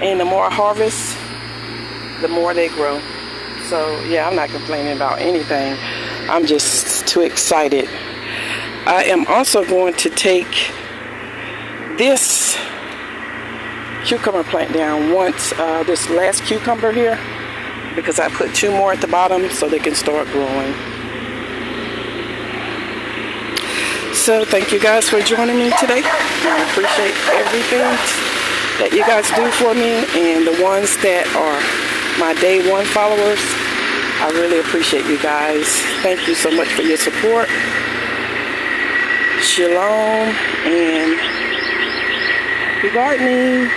And the more I harvest, the more they grow. So yeah, I'm not complaining about anything. I'm just too excited. I am also going to take this cucumber plant down once this last cucumber here, because I put 2 more at the bottom so they can start growing. So thank you guys for joining me today. I appreciate everything that you guys do for me, and the ones that are my day 1 followers, I really appreciate you guys. Thank you so much for your support. Shalom and happy gardening.